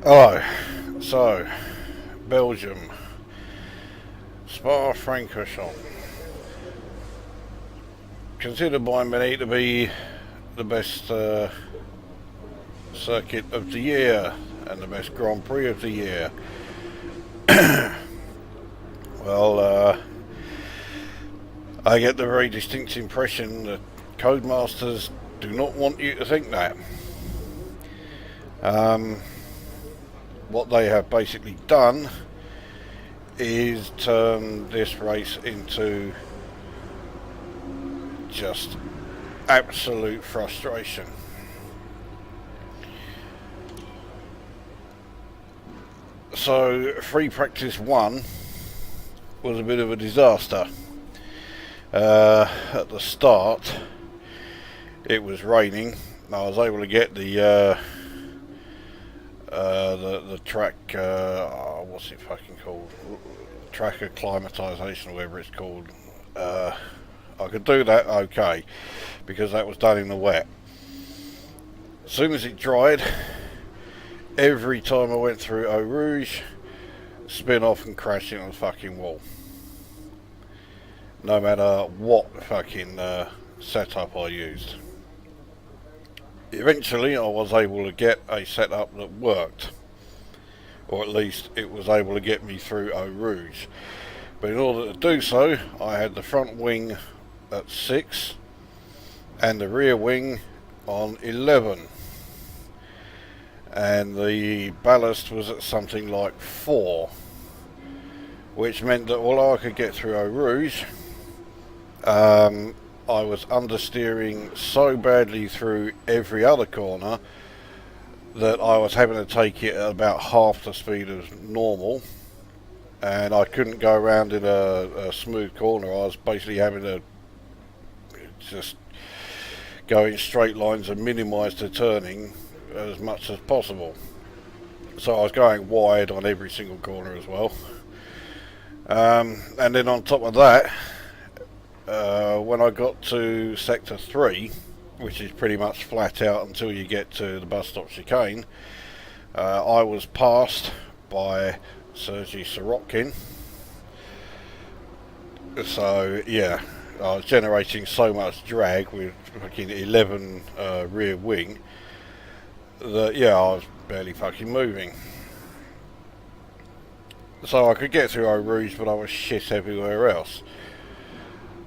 Hello. So, Belgium, Spa-Francorchamps, considered by many to be the best circuit of the year and the best Grand Prix of the year. Well, I get the very distinct impression that Codemasters do not want you to think that. What they have basically done is turn this race into just absolute frustration. So free practice 1 was a bit of a disaster. At the start it was raining. I was able to get the track, what's it fucking called? Track acclimatization, or whatever it's called. I could do that okay, because that was done in the wet. As soon as it dried, every time I went through Eau Rouge, spin off and crash into the fucking wall. No matter what fucking setup I used. Eventually I was able to get a setup that worked, or at least it was able to get me through Eau Rouge. But in order to do so, I had the front wing at 6 and the rear wing on 11, and the ballast was at something like 4, which meant that while I could get through Eau Rouge, I was understeering so badly through every other corner that I was having to take it at about half the speed of normal, and I couldn't go around in a smooth corner. I was basically having to just go in straight lines and minimise the turning as much as possible. So I was going wide on every single corner as well. And then on top of that, when I got to sector 3, which is pretty much flat out until you get to the bus stop chicane, I was passed by Sergei Sorokin. So yeah, I was generating so much drag with fucking 11 rear wing that yeah, I was barely fucking moving. So I could get through Eau Rouge, but I was shit everywhere else.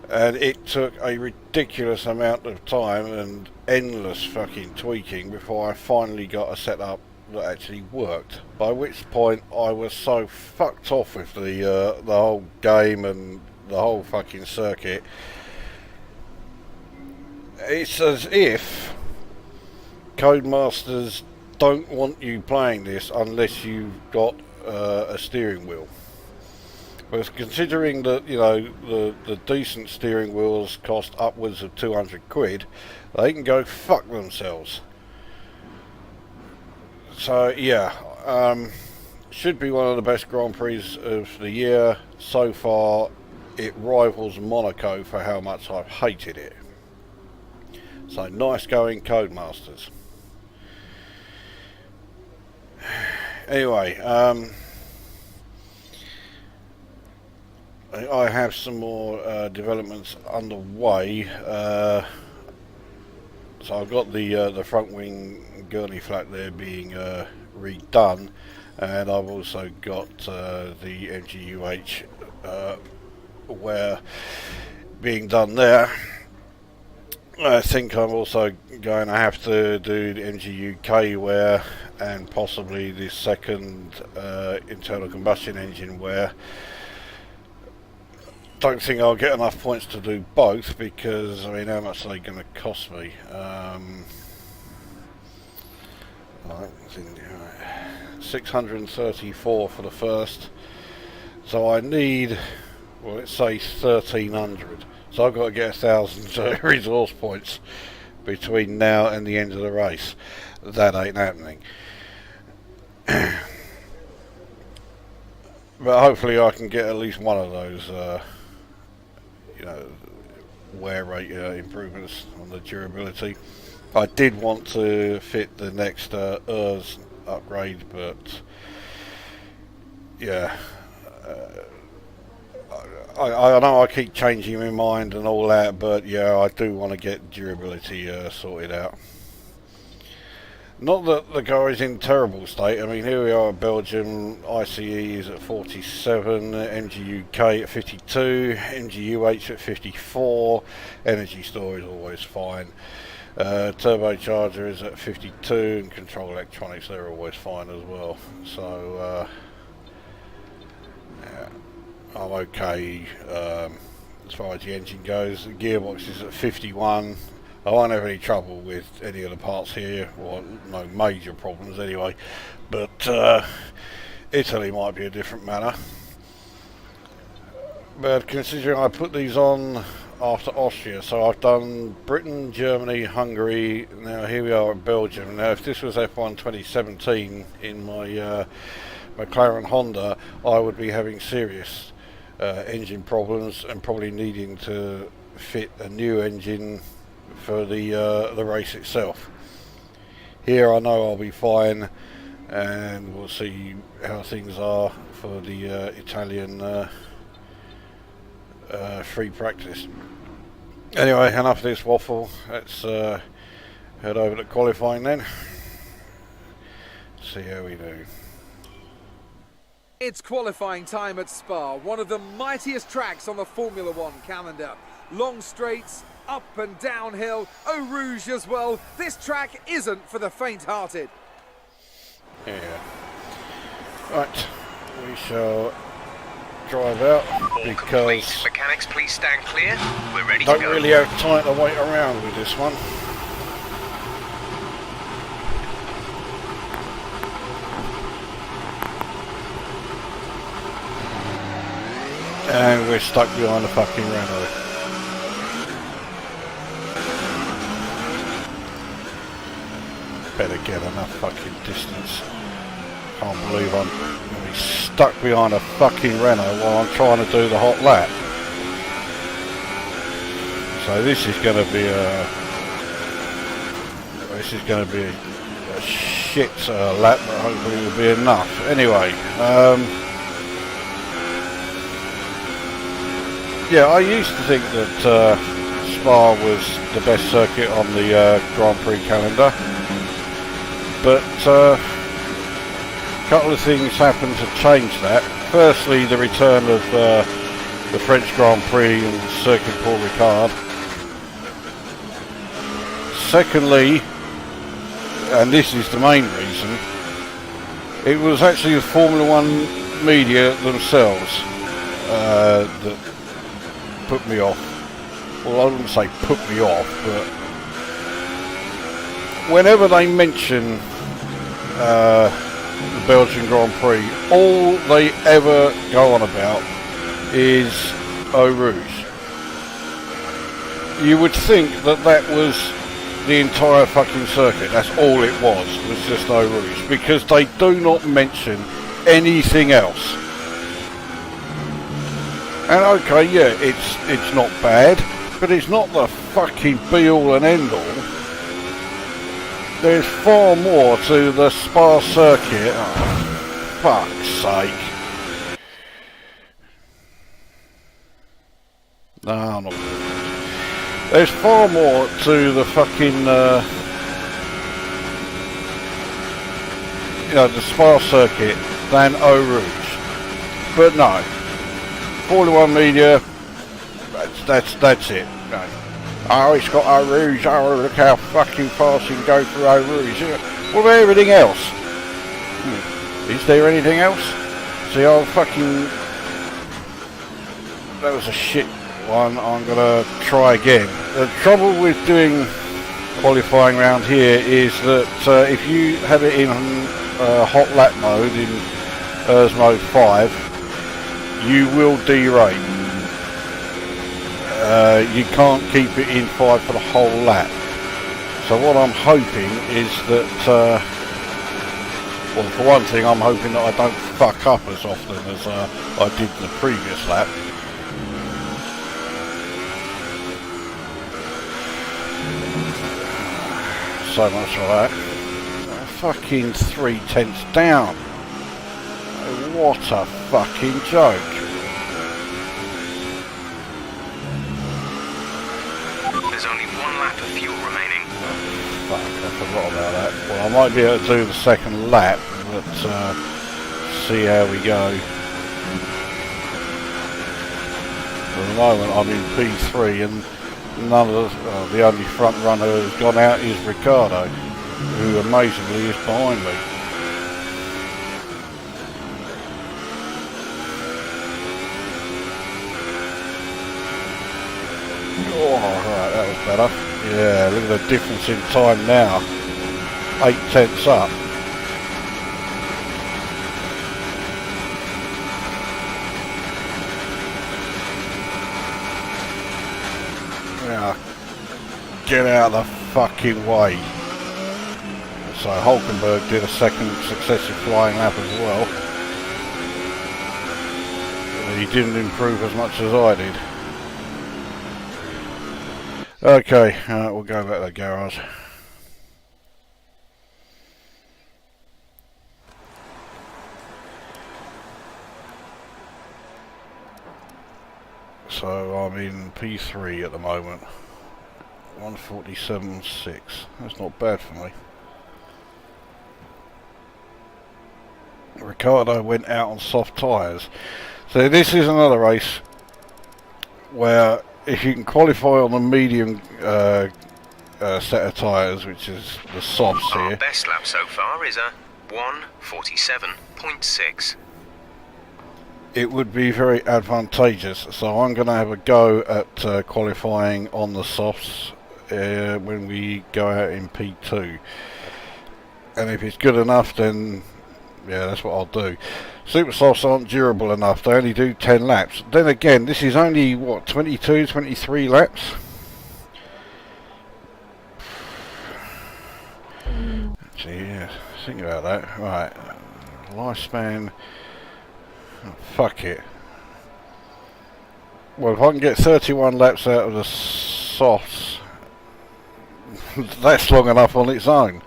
And it took a ridiculous amount of time and endless fucking tweaking before I finally got a setup that actually worked. By which point I was so fucked off with the whole game and the whole fucking circuit. It's as if Codemasters don't want you playing this unless you've got a steering wheel. But considering that, you know, the decent steering wheels cost upwards of 200 quid, they can go fuck themselves. So yeah, should be one of the best Grand Prix of the year. So far it rivals Monaco for how much I've hated it. So nice going, Codemasters. Anyway, I have some more developments underway. So I've got the front wing gurney flap there being redone, and I've also got the MGUH wear being done there. I think I'm also going to have to do the MGUK wear and possibly the second internal combustion engine wear. Don't think I'll get enough points to do both, because I mean, how much are they going to cost me? Right, 634 for the first, so I need, well, let's say 1300. So I've got to get 1000 resource points between now and the end of the race. That ain't happening. But hopefully I can get at least one of those wear rate improvements on the durability. I did want to fit the next ERS upgrade, but yeah, I know I keep changing my mind and all that, but yeah, I do want to get durability sorted out. Not that the car is in terrible state. I mean, here we are at Belgium. ICE is at 47, MG UK at 52, MG UH at 54. Energy store is always fine. Turbocharger is at 52, and control electronics, they're always fine as well. So yeah, I'm okay as far as the engine goes. The gearbox is at 51. I won't have any trouble with any of the parts here, or no major problems anyway, but Italy might be a different matter. But considering I put these on after Austria, so I've done Britain, Germany, Hungary, now here we are at Belgium. Now if this was F1 2017 in my McLaren Honda, I would be having serious engine problems and probably needing to fit a new engine for the race itself. Here I know I'll be fine, and we'll see how things are for the Italian free practice. Anyway, enough of this waffle. Let's head over to qualifying then. See how we do. It's qualifying time at Spa, one of the mightiest tracks on the Formula One calendar. Long straights, up and downhill, Eau Rouge as well. This track isn't for the faint-hearted. Yeah. Right, we shall drive out because mechanics, please stand clear. We're ready don't to go. really have time to wait around with this one. And we're stuck behind the fucking Renault. Better get enough fucking distance. Can't believe I'm going to be stuck behind a fucking Renault while I'm trying to do the hot lap. So this is going to be a shit lap, but hopefully it will be enough. Anyway, yeah, I used to think that Spa was the best circuit on the Grand Prix calendar, but a couple of things happened to change that. Firstly, the return of the French Grand Prix and Circuit Paul Ricard. Secondly, and this is the main reason, it was actually the Formula One media themselves that put me off. Well, I wouldn't say put me off, but whenever they mention the Belgian Grand Prix, all they ever go on about is Eau Rouge. You would think that that was the entire fucking circuit. That's all it was just Eau Rouge, because they do not mention anything else. And okay, yeah, it's not bad, but it's not the fucking be all and end all. There's far more to the Spa circuit. Oh, fuck's sake. No, I'm not. There's far more to the fucking, the Spa circuit than Eau Rouge. But no. Formula One media, that's it. No. Oh, it's got Eau Rouge. Oh, look how fucking fast you can go through Eau Rouge. What about everything else? Is there anything else? See, I'll fucking... That was a shit one. I'm going to try again. The trouble with doing qualifying around here is that if you have it in hot lap mode, in ERS mode 5, you will derate. You can't keep it in 5 for the whole lap. So what I'm hoping is that, well, for one thing, I'm hoping that I don't fuck up as often as I did the previous lap. So much for that. fucking 3/10 down. What a fucking joke. There's only 1 lap of fuel remaining. Fuck, I forgot about that. Well, I might be able to do the second lap, but see how we go. At the moment I'm in P3 and none of the only front runner who's gone out is Ricardo, who amazingly is behind me. Oh, right, that was better. Yeah, look at the difference in time now. 8/10 up. Yeah, get out of the fucking way. So Hulkenberg did a second successive flying lap as well. He didn't improve as much as I did. Okay, we'll go back to the garage. So I'm in P3 at the moment. 147.6. That's not bad for me. Ricardo went out on soft tyres. So this is another race where if you can qualify on the medium set of tyres, which is the softs Our here. best lap so far is a 1:47.6. It would be very advantageous, so I'm going to have a go at qualifying on the softs when we go out in P2, and if it's good enough then yeah, that's what I'll do. Super softs aren't durable enough, they only do 10 laps. Then again, this is only what, 22, 23 laps? Actually, yeah, think about that. Right, lifespan. Fuck it. Well, if I can get 31 laps out of the softs, that's long enough on its own.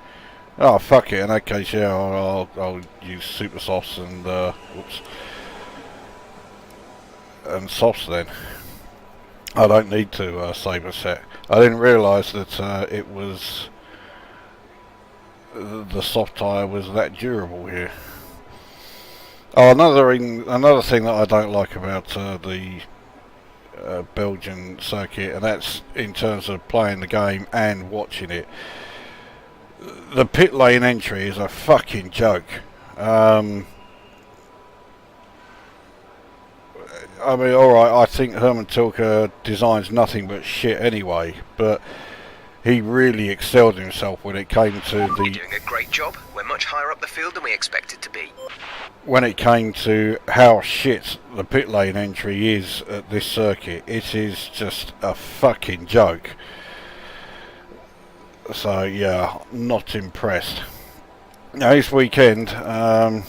Oh, fuck it. In that case, yeah, I'll use super softs and whoops, and softs then. I don't need to save a set. I didn't realise that it was the soft tyre was that durable here. Oh, another thing that I don't like about the Belgian circuit, and that's in terms of playing the game and watching it. The pit lane entry is a fucking joke. I mean, alright, I think Herman Tilke designs nothing but shit anyway, but he really excelled himself when it came to You're doing a great job. We're much higher up the field than we expected to be. when it came to how shit the pit lane entry is at this circuit. It is just a fucking joke. So yeah, not impressed. Now this weekend, has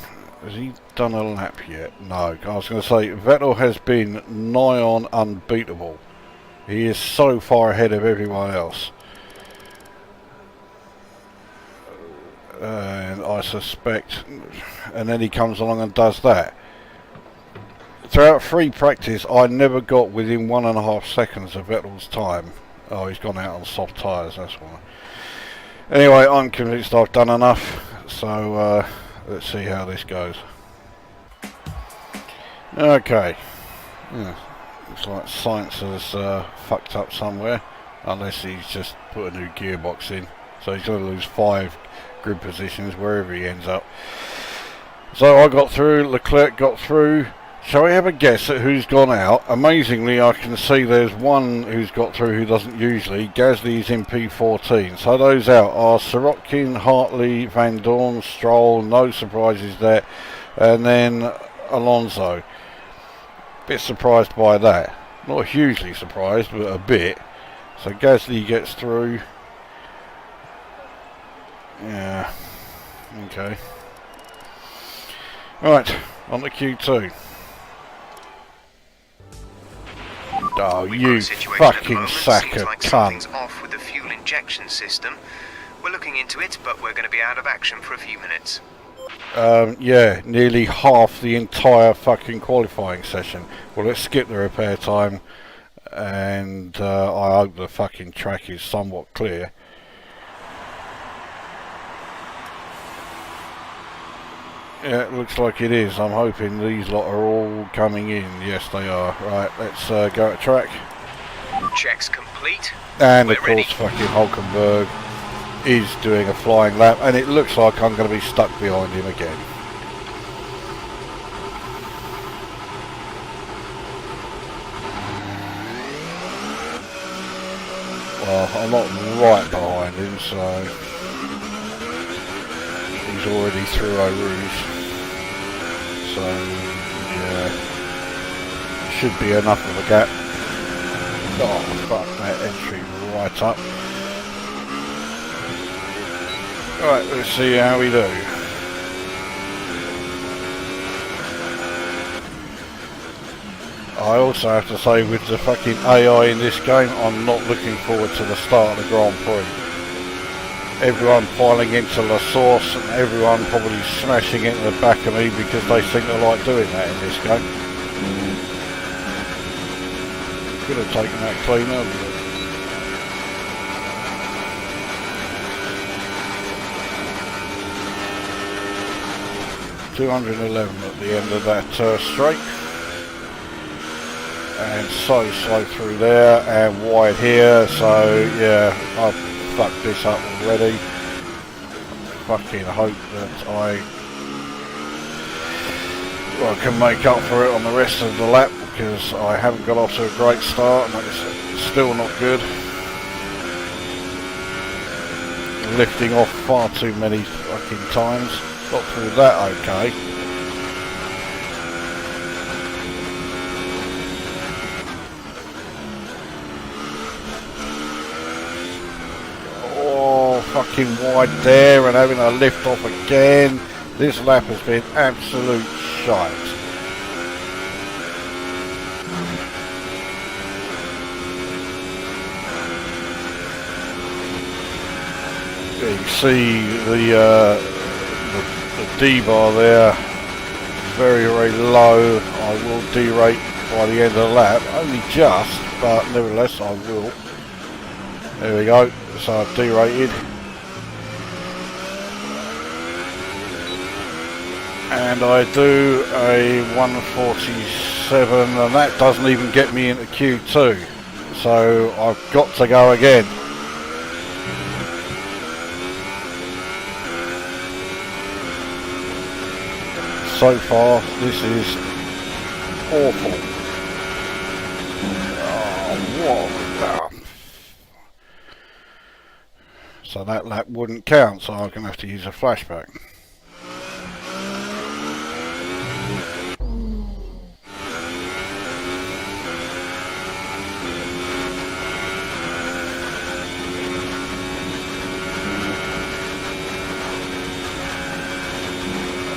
he done a lap yet? No. I was going to say, Vettel has been nigh on unbeatable. He is so far ahead of everyone else. And I suspect, and then he comes along and does that. Throughout free practice, I never got within 1.5 seconds of Vettel's time. Oh, he's gone out on soft tyres, that's why. Anyway, I'm convinced I've done enough, so let's see how this goes. Okay. Yeah, looks like science has fucked up somewhere, unless he's just put a new gearbox in. So he's going to lose 5 grid positions wherever he ends up. So I got through, Leclerc got through. Shall we have a guess at who's gone out? Amazingly, I can see there's one who's got through who doesn't usually. Gasly's in P14. So those out are Sirotkin, Hartley, Van Dorn, Stroll, no surprises there. And then Alonso. Bit surprised by that. Not hugely surprised, but a bit. So Gasly gets through. Yeah. Okay. Right, on to Q2. Oh, you fucking sack of cunt. Something's off with the fuel injection system. We'll We're looking into it, but we're going to be out of action for a few minutes. Yeah, nearly half the entire fucking qualifying session. Well, let's skip the repair time, and I hope the fucking track is somewhat clear. Yeah, it looks like it is. I'm hoping these lot are all coming in. Yes, they are. Right, let's go to track. Checks complete. And of We're ready. course, fucking Hulkenberg is doing a flying lap, and it looks like I'm going to be stuck behind him again. Well, I'm not right behind him, so he's already through Eau Rouge. So, yeah, should be enough of a gap. Oh, fuck, that entry right up. Alright, let's see how we do. I also have to say, with the fucking AI in this game, I'm not looking forward to the start of the Grand Prix. Everyone piling into La Source and everyone probably smashing into the back of me because they think they like doing that in this game. Could have taken that cleaner, but 211 at the end of that straight, and so slow through there and wide here. So yeah, I've fucked this up already. Fucking hope that I can make up for it on the rest of the lap, because I haven't got off to a great start and it's still not good. Lifting off far too many fucking times. Got through that okay. Oh, fucking wide there and having a lift off again. This lap has been absolute shite. You can see the D-bar there, very, very low. I will derate by the end of the lap, only just, but nevertheless I will. There we go, so I've derated. And I do a 147, and that doesn't even get me into Q2. So I've got to go again. So far, this is awful. Oh, what? So that lap wouldn't count, so I'm going to have to use a flashback.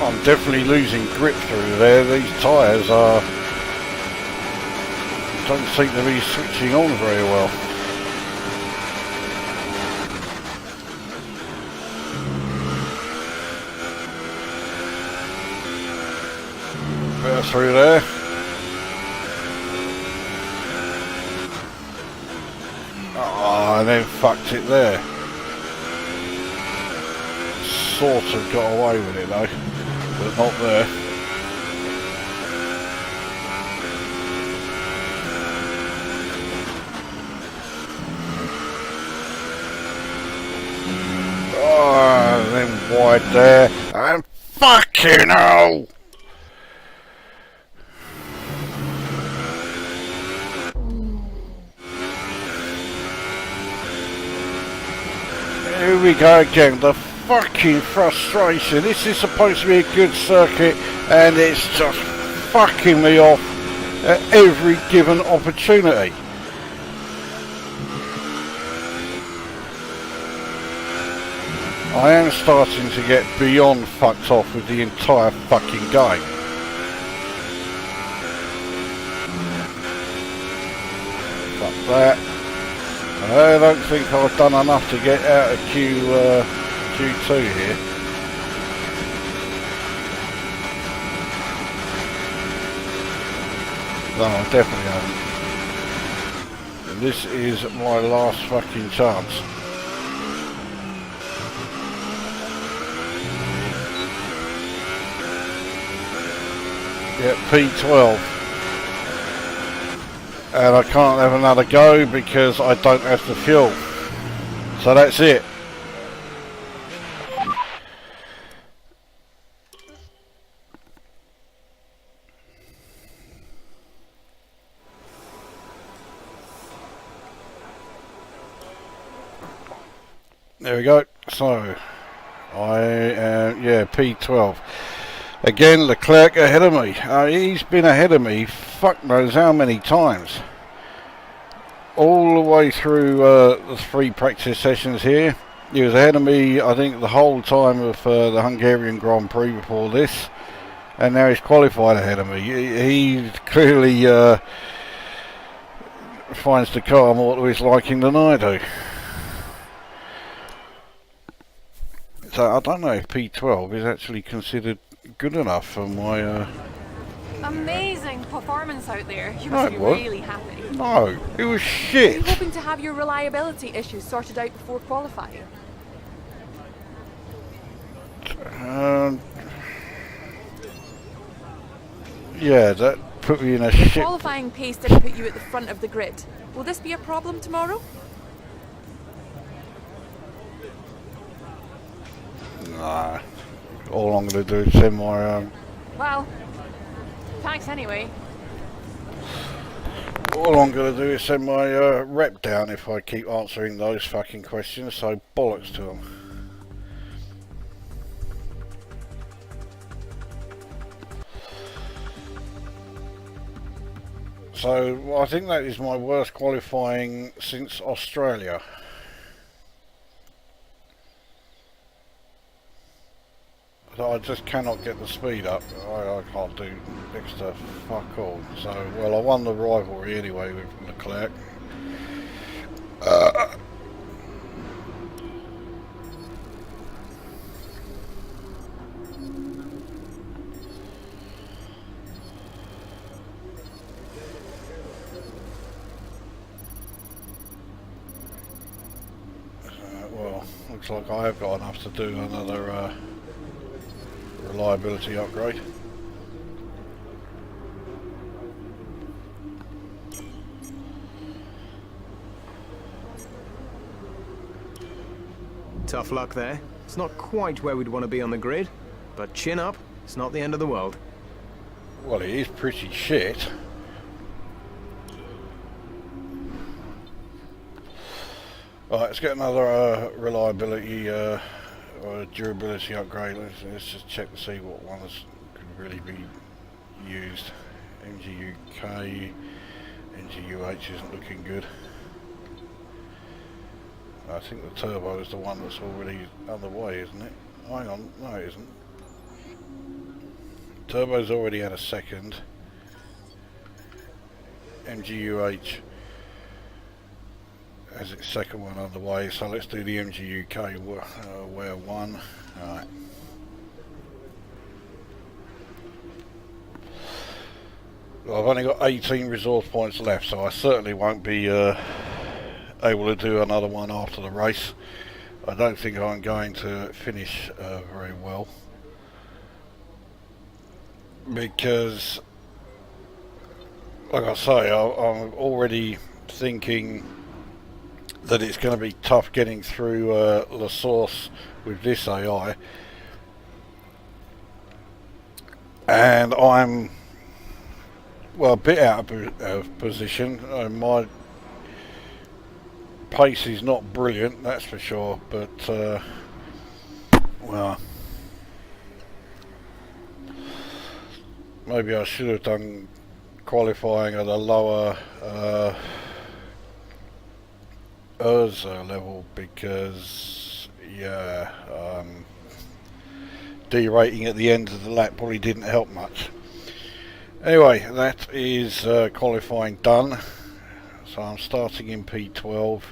I'm definitely losing grip through there. These tyres don't seem to be switching on very well. Better through there. Oh, and then fucked it there. Sort of got away with it though. But not there. Oh, and then wide there, and fucking hell! Here we go again. The fucking frustration. This is supposed to be a good circuit and it's just fucking me off at every given opportunity. I am starting to get beyond fucked off with the entire fucking game. Fuck that. I don't think I've done enough to get out of Q2 here. No, I definitely haven't. This is my last fucking chance. Yeah, P12. And I can't have another go because I don't have the fuel. So that's it. There we go. So I am, yeah, P12. Again, Leclerc ahead of me. He's been ahead of me fuck knows how many times. All the way through the 3 practice sessions here. He was ahead of me, I think, the whole time of the Hungarian Grand Prix before this. And now he's qualified ahead of me. He clearly finds the car more to his liking than I do. So I don't know if P12 is actually considered good enough for my... Amazing performance out there. You must be really happy. No, it was Are shit. you hoping to have your reliability issues sorted out before qualifying? Yeah, that put me in a Your shit... qualifying pace didn't put you at the front of the grid. Will this be a problem tomorrow? Nah. All I'm going to do is send my... Well, thanks anyway. All I'm going to do is send my rep down if I keep answering those fucking questions, so bollocks to them. So I think that is my worst qualifying since Australia. So I just cannot get the speed up. I can't do next to fuck all. So, well, I won the rivalry anyway with Leclerc. Well, looks like I have got enough to do another reliability upgrade. Tough luck there. It's not quite where we'd want to be on the grid, but chin up, it's not the end of the world. Well, it is pretty shit. Right, let's get another reliability or durability upgrade. Let's just check to see what ones could really be used. MGUK, NGUH isn't looking good. I think the turbo is the one that's already underway, isn't it? Hang on, no it isn't. Turbo's already had a second. MGUH has its second one underway, so let's do the MGUK where one. Alright. Well, I've only got 18 resource points left, so I certainly won't be able to do another one after the race. I don't think I'm going to finish very well, because like I say, I'm already thinking that it's going to be tough getting through La Source with this AI, and I'm well a bit out of position. My pace is not brilliant, that's for sure, but well, maybe I should have done qualifying at a lower level, because yeah, derating at the end of the lap probably didn't help much. Anyway, that is qualifying done, so I'm starting in P12.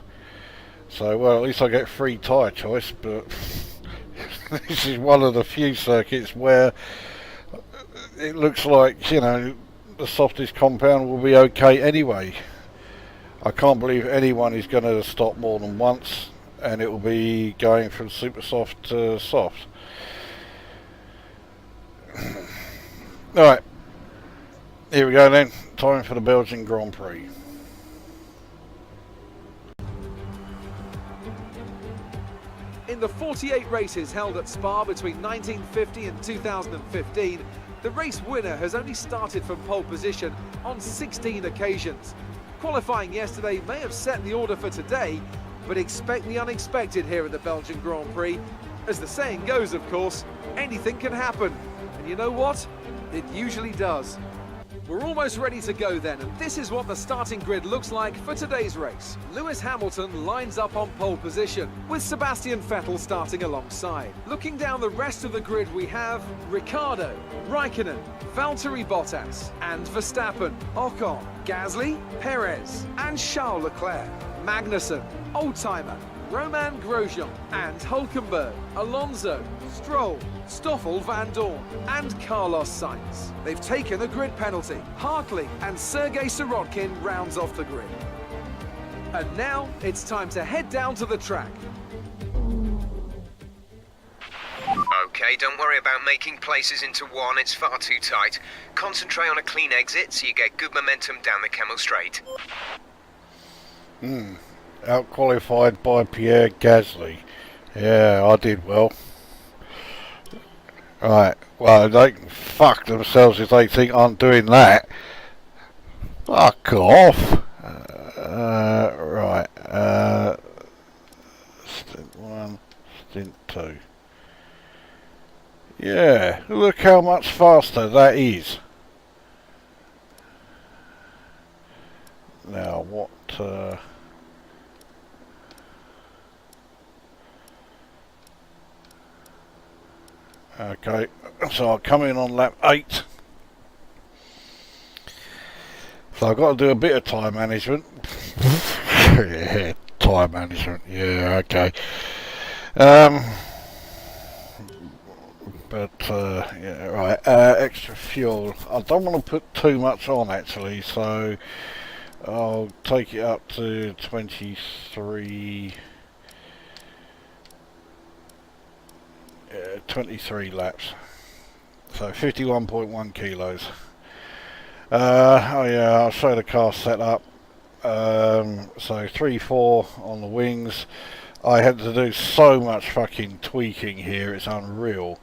So, well, at least I get free tyre choice, but this is one of the few circuits where it looks like, you know, the softest compound will be okay anyway. I can't believe anyone is going to stop more than once, and it will be going from super soft to soft. Alright, here we go then, time for the Belgian Grand Prix. In the 48 races held at Spa between 1950 and 2015, the race winner has only started from pole position on 16 occasions. Qualifying yesterday may have set the order for today, but expect the unexpected here at the Belgian Grand Prix. As the saying goes, of course, anything can happen. And you know what? It usually does. We're almost ready to go then, and this is what the starting grid looks like for today's race. Lewis Hamilton lines up on pole position, with Sebastian Vettel starting alongside. Looking down the rest of the grid, we have Ricciardo, Raikkonen, Valtteri Bottas, and Verstappen, Ocon, Gasly, Perez, and Charles Leclerc, Magnussen, Oldtimer, Romain Grosjean, and Hulkenberg, Alonso, Stroll, Stoffel Van Dorn, and Carlos Sainz. They've taken a grid penalty. Hartley and Sergei Sirotkin rounds off the grid. And now it's time to head down to the track. Okay, don't worry about making places into one, it's far too tight. Concentrate on a clean exit so you get good momentum down the Camel Straight. Out-qualified by Pierre Gasly. Yeah, I did well. Right, well, they can fuck themselves if they think I'm doing that. Fuck off. Right, stint 1, stint 2. Yeah, look how much faster that is. Now, what, okay, so I'll come in on lap 8. So I've got to do a bit of time management. Yeah, time management, yeah, okay. But, yeah, right, extra fuel. I don't want to put too much on actually, so I'll take it up to 23 laps. So 51.1 kilos. Oh yeah, I'll show the car set up. So 3-4 on the wings. I had to do so much fucking tweaking here, it's unreal.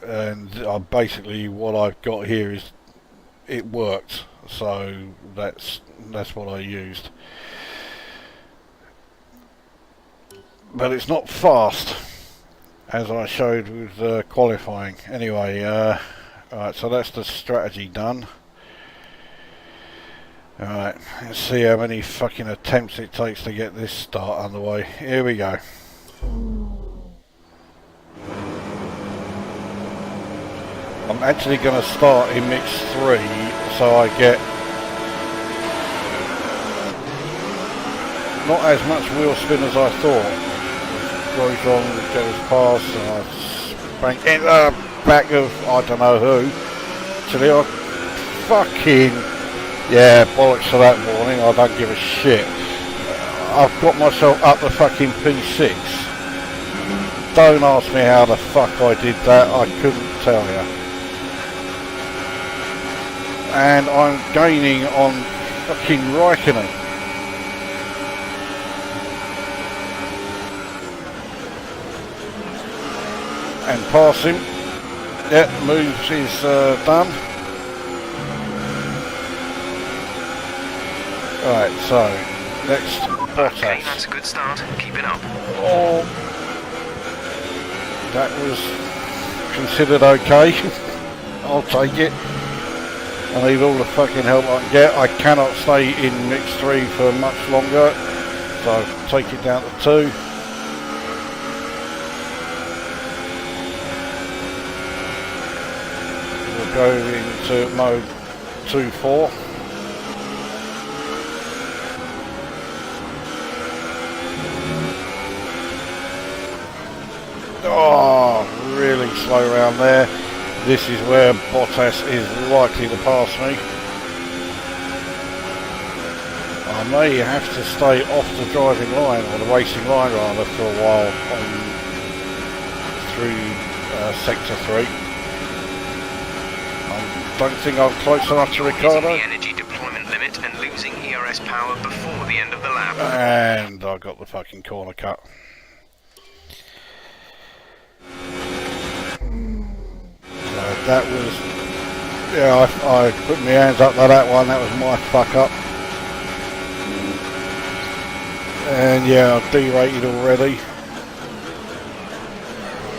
And basically what I've got here is it worked, so that's what I used. But it's not fast, as I showed with qualifying. Anyway, alright, so that's the strategy done. Alright, let's see how many fucking attempts it takes to get this start underway. Here we go. I'm actually going to start in mix 3, so I get not as much wheel spin as I thought. Grosjean goes past and I spank in the back of I don't know who. Actually, I fucking, yeah, bollocks for that warning, I don't give a shit. I've got myself up the fucking P6. Don't ask me how the fuck I did that, I couldn't tell you. And I'm gaining on fucking Raikkonen. And pass him. Yeah, moves is done. Right, so next Bottas. Okay, that's a good start. Keep it up. Oh, that was considered okay. I'll take it. I need all the fucking help I can get. I cannot stay in mix 3 for much longer, so I'll take it down to 2. We'll go into mode 2-4. Oh, really slow around there. This is where Bottas is likely to pass me. I may have to stay off the driving line, or the racing line rather, for a while through sector 3. I don't think I'm close enough to Ricardo. The energy deployment limit and losing ERS power before the end of the lap. And I got the fucking corner cut. That was, yeah, I put my hands up to that one. That was my fuck up. And yeah, I've derated already.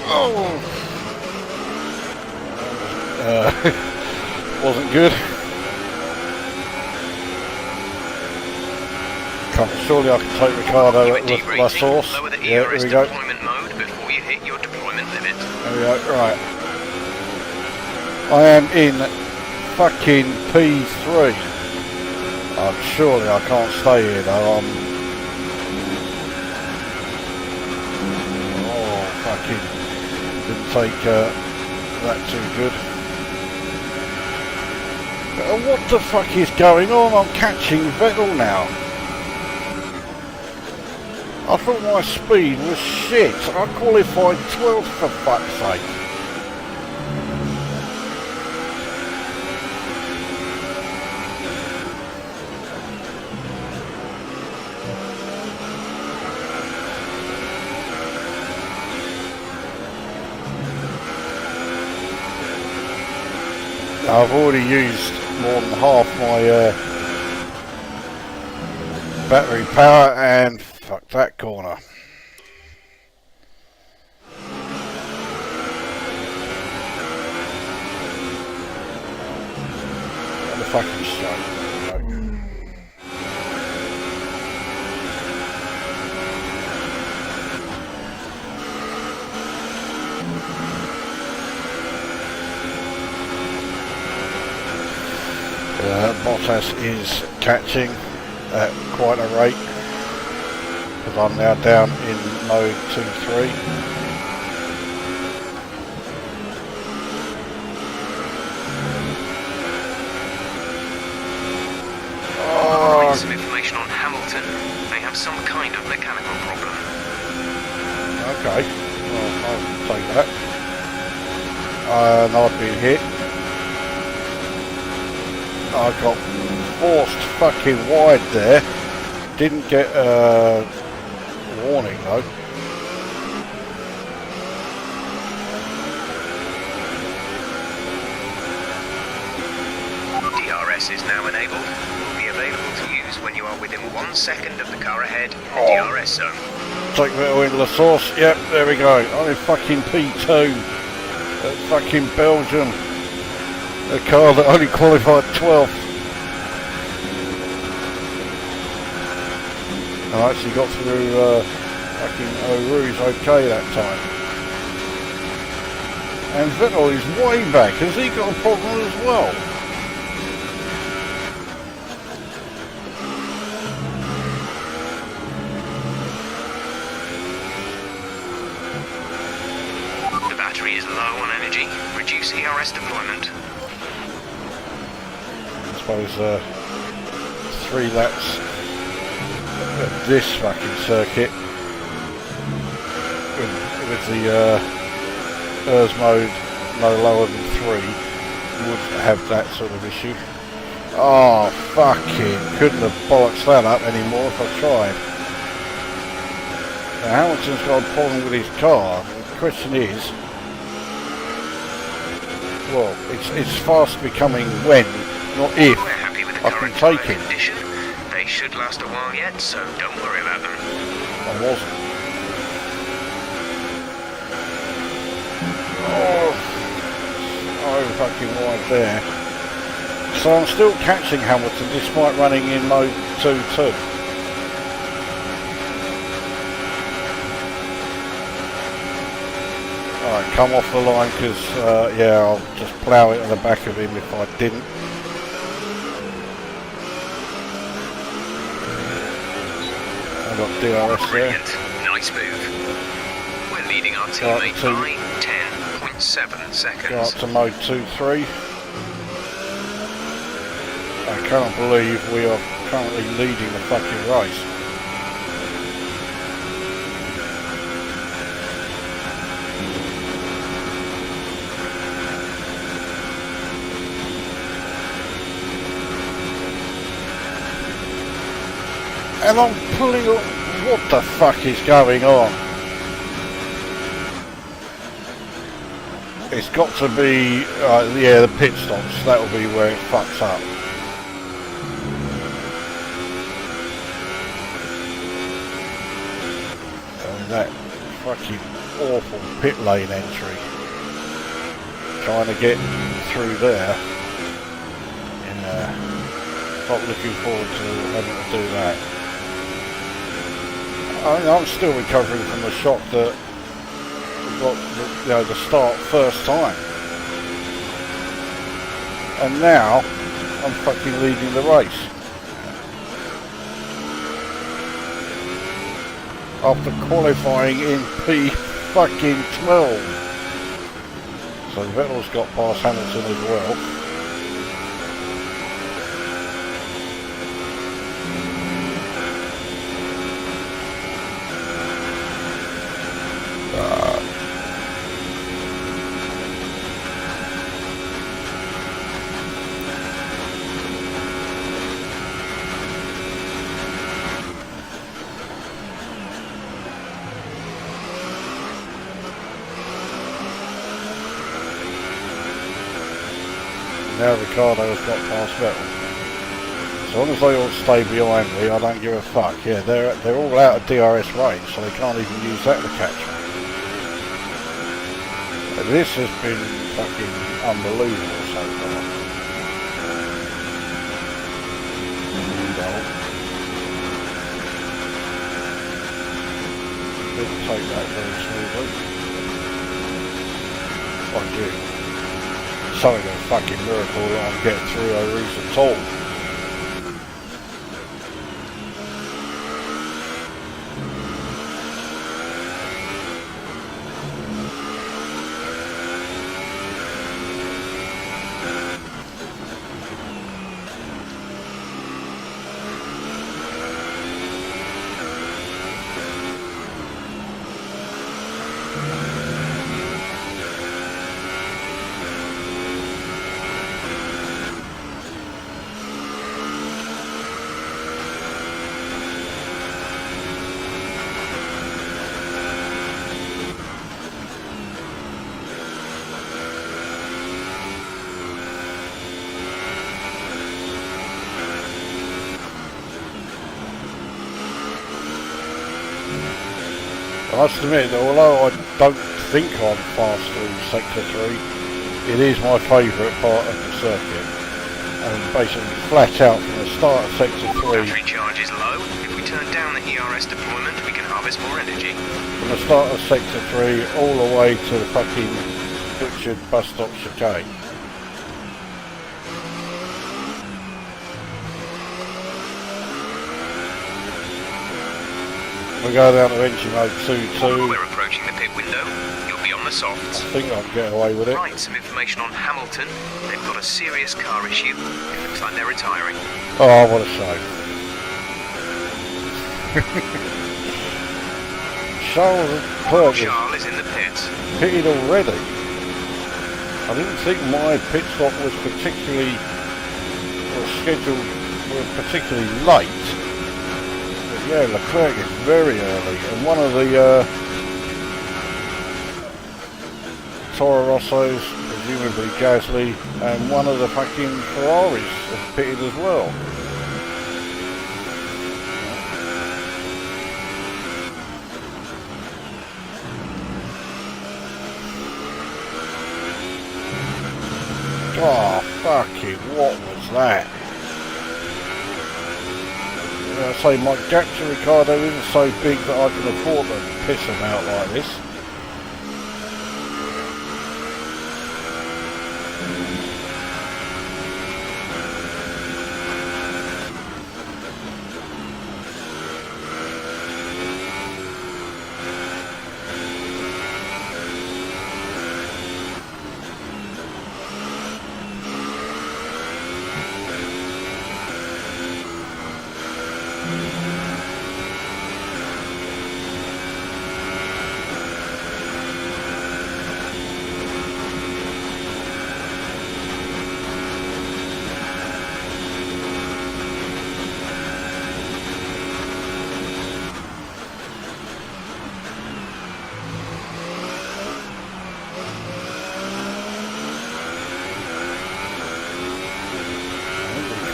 Oh, wasn't good. Surely I can take Ricardo with my source. Lower the Yeah, ERS here we go. deployment mode before you hit your deployment limit. There we go. Right. I am in fucking P3. Surely I can't stay here though. Oh, fucking didn't take that too good. What the fuck is going on? I'm catching Vettel now. I thought my speed was shit. I qualified 12th for fuck's sake. I've already used more than half my battery power and fuck that corner. What the fucking show. Bottas is catching at quite a rate because I'm now down in mode 2-3. Providing some information on Hamilton. They have some kind of mechanical problem. Okay, well, I'll take that. And I've been hit. I got forced fucking wide there. Didn't get a warning though. DRS is now enabled. Will be available to use when you are within 1 second of the car ahead in the DRS zone. Take that into the source. Yep, there we go. I'm in fucking P2 at fucking Belgium. A car that only qualified 12th. I actually got through fucking Eau Rouge okay that time. And Vettel is way back. Has he got a problem as well? The battery is low on energy. Reduce ERS deployment. I suppose 3 laps at this fucking circuit with the ERS mode no lower than 3 would have that sort of issue. Oh fucking couldn't have bollocks that up anymore if I tried. Now, Hamilton's got a problem with his car. The question is, well, it's fast becoming when, not if, We're happy with the I can current take tyre it. condition. They should last a while yet, so don't worry about them. I wasn't. Oh, fucking wide there. So I'm still catching Hamilton despite running in mode 2-2. Alright, come off the line because, yeah, I'll just plough it on the back of him if I didn't. I got DRS there. Brilliant. Nice move. We're leading our our teammate by 10.7 Go up seconds. to mode 2-3. I cannot believe we are currently leading the fucking race. And I'm pulling up. What the fuck is going on? It's got to be, yeah, the pit stops. That'll be where it fucks up. And that fucking awful pit lane entry. Trying to get through there. And not looking forward to having to do that. I'm still recovering from the shock that we got the start first time. And now I'm fucking leading the race. After qualifying in P fucking 12. So Vettel's got past Hamilton as well. Now Ricciardo's got past Vettel. As long as they all stay behind me, I don't give a fuck. Yeah, they're all out of DRS range, so they can't even use that to catch me. But this has been fucking unbelievable so far. Didn't take that very smoothly. Mind you. Something of a fucking miracle that I'm getting through Eau Rouge at all. I must admit that although I don't think I'm fast through Sector 3, it is my favourite part of the circuit. And basically flat out from the start of Sector 3... Battery charge is low. If we turn down the ERS deployment, we can harvest more energy. From the start of Sector 3 all the way to the fucking butchered bus stop chicane. We go down to engine mode 2-2. We're approaching the pit window. You'll be on the softs. I think I can get away with it. Right, some information on Hamilton. They've got a serious car issue. It looks like they're retiring. Oh, what a shame. Charles Charles is in the pits. pitted already. I didn't think my pit stop was particularly particularly late. Yeah, Leclerc is very early, and one of the Toro Rossos, presumably Gasly, and one of the fucking Ferraris has pitted as well. Oh, fucking, what was that? I say my gap to Ricciardo isn't so big that I can afford to piss him out like this.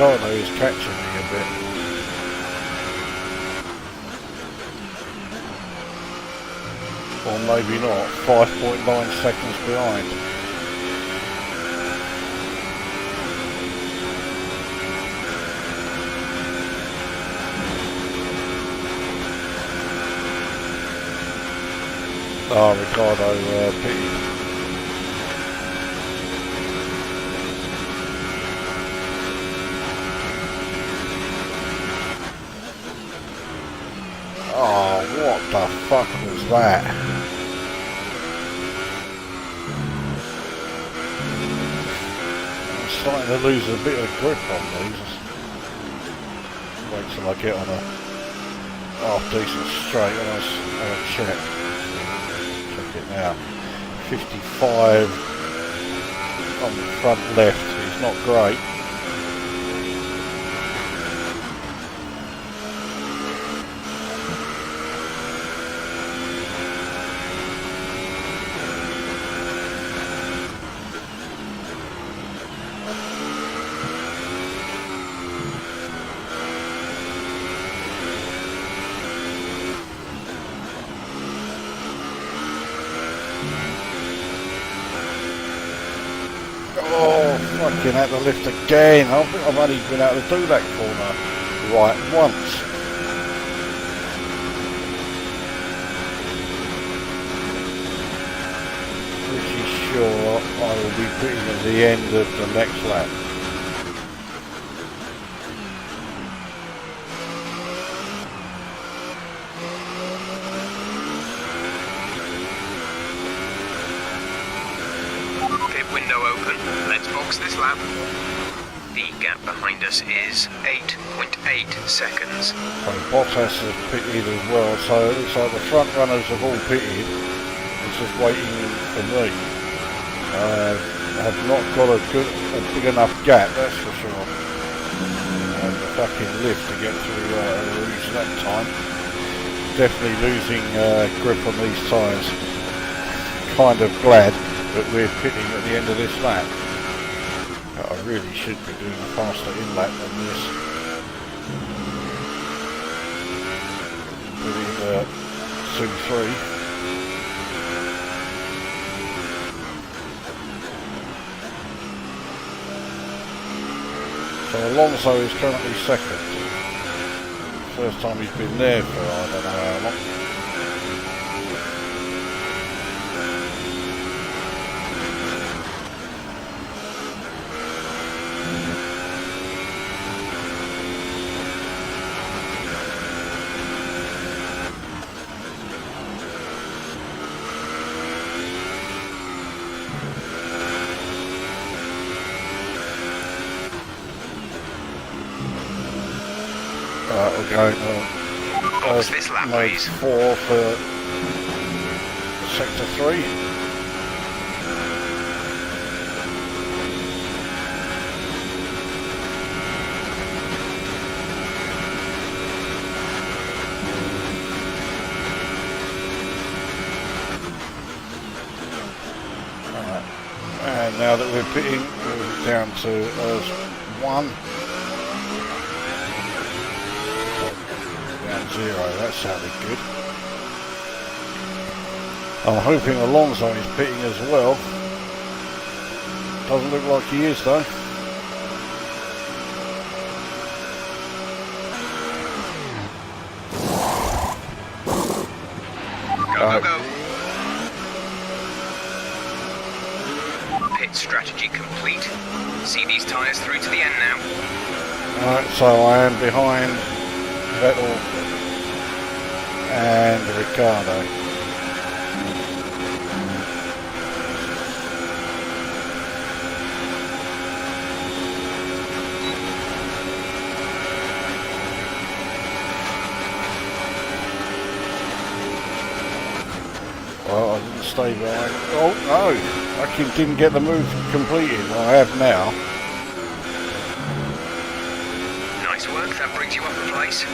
Ricardo is catching me a bit. Or maybe not, 5.9 seconds behind. Oh, Ricardo pitted. Oh, what the fuck was that? I'm starting to lose a bit of grip on these. Wait till I get on a half-decent straight and I'll have a check. Check it now. 55 on the front left. It's not great. Oh, fucking had to lift again. I think I've only been able to do that corner right once. Pretty sure I will be putting at the end of the next lap. Window open. Let's box this lap. The gap behind us is 8.8 seconds. So Bottas has pitted as well, so it looks like the front runners have all pitted. It's just waiting for me. Have not got a big enough gap, that's for sure. And the fucking lift to get through Rouge that time. Definitely losing grip on these tyres. Kind of glad that we're pitting at the end of this lap. But I really should be doing a faster in lap than this. Doing 2-3. So Alonso is currently second. First time he's been there for I don't know how long. We're going this lap, mode please. 4 for sector 3. And now that we're pitting, we're down to 1. 0, that sounded good. I'm hoping Alonso is pitting as well. Doesn't look like he is though. Go. Pit strategy complete. See these tyres through to the end now. Alright, so I am behind Vettel and Ricardo. Well, I didn't stay behind. Oh no! I didn't get the move completed. Well, I have now. Nice work, that brings you up a place.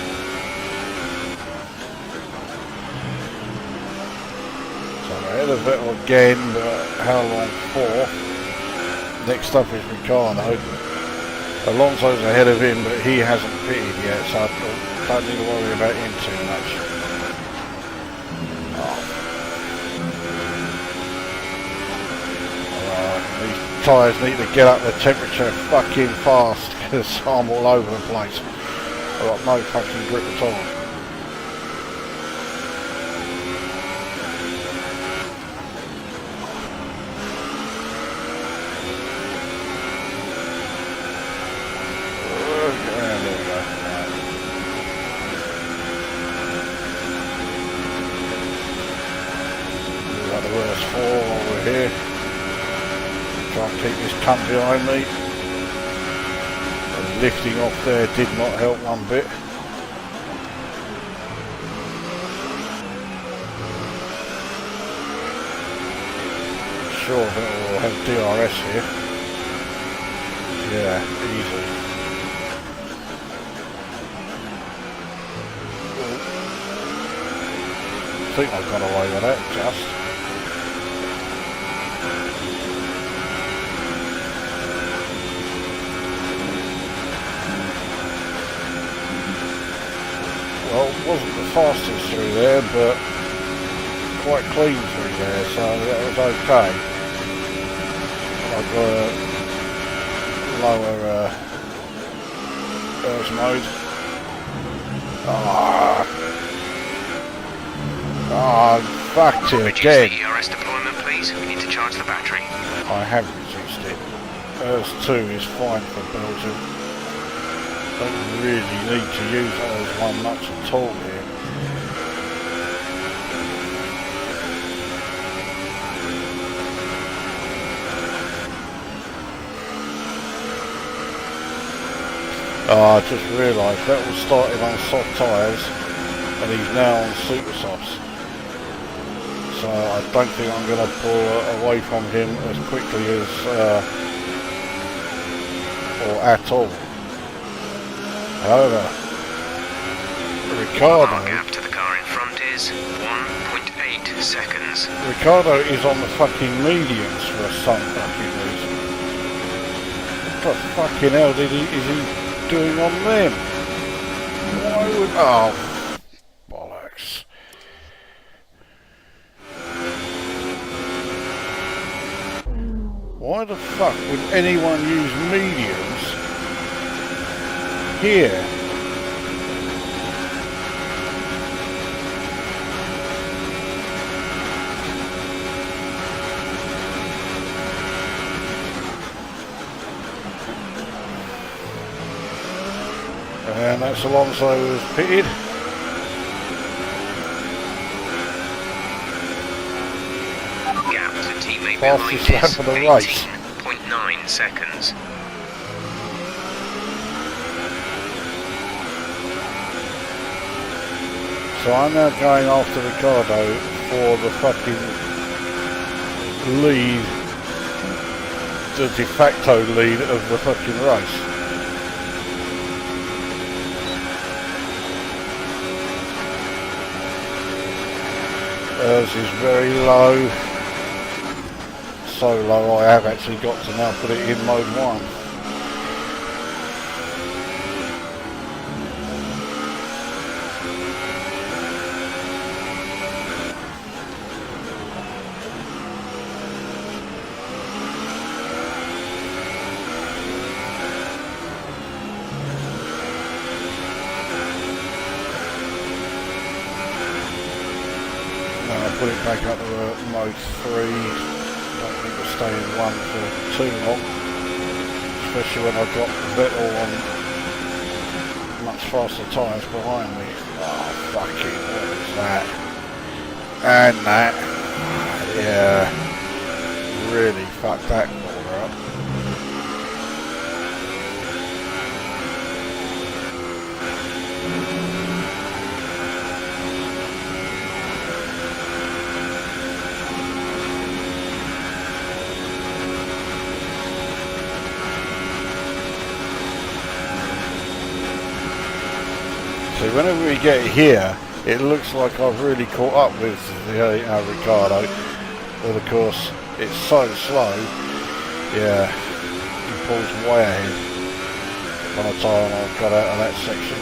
Ahead of Vettel again, but how long for? Next up is Ricardo. Alonso's ahead of him, but he hasn't pitted yet, so I don't need to worry about him too much. These tyres need to get up the temperature fucking fast, because I'm all over the place. I've got no fucking grip at all. Keep this cunt behind me. And lifting off there did not help one bit. Sure that we'll have DRS here. Yeah, easy. I think I've got away with that just. Well, it wasn't the fastest through there, but quite clean through there, so that was okay. I've got a lower burst mode. Fucked it again. Reduce the ERS deployment, please. We need to charge the battery. I have reduced it. ERS 2 is fine for Belgium. Don't really need to use ERS 1 much at all here. I just realised that was started on soft tyres and he's now on super softs. So I don't think I'm going to pull away from him as quickly as or at all. However, Ricardo gap to the car in front is 1.8 seconds. Ricardo is on the fucking mediums for some fucking reason. What the fucking hell is he doing on them? Why would... Oh, bollocks. Why the fuck would anyone use mediums here? And that's Alonso who's pitted. Gap to teammate Fastest behind lap is of the race. 18.9 seconds. So I'm now going after Ricardo for the fucking lead, the de facto lead of the fucking race. Hers is very low, so low I have actually got to now put it in mode 1. Put it back up to mode 3. Don't think we'll stay in 1 for too long, especially when I've got Vettel on much faster tyres behind me. Oh fucking, what is that? And that, yeah, really fucked that corner up. So whenever we get here, it looks like I've really caught up with Ricardo, but of course it's so slow. Yeah, he pulls way ahead. upon a time I got out of that section.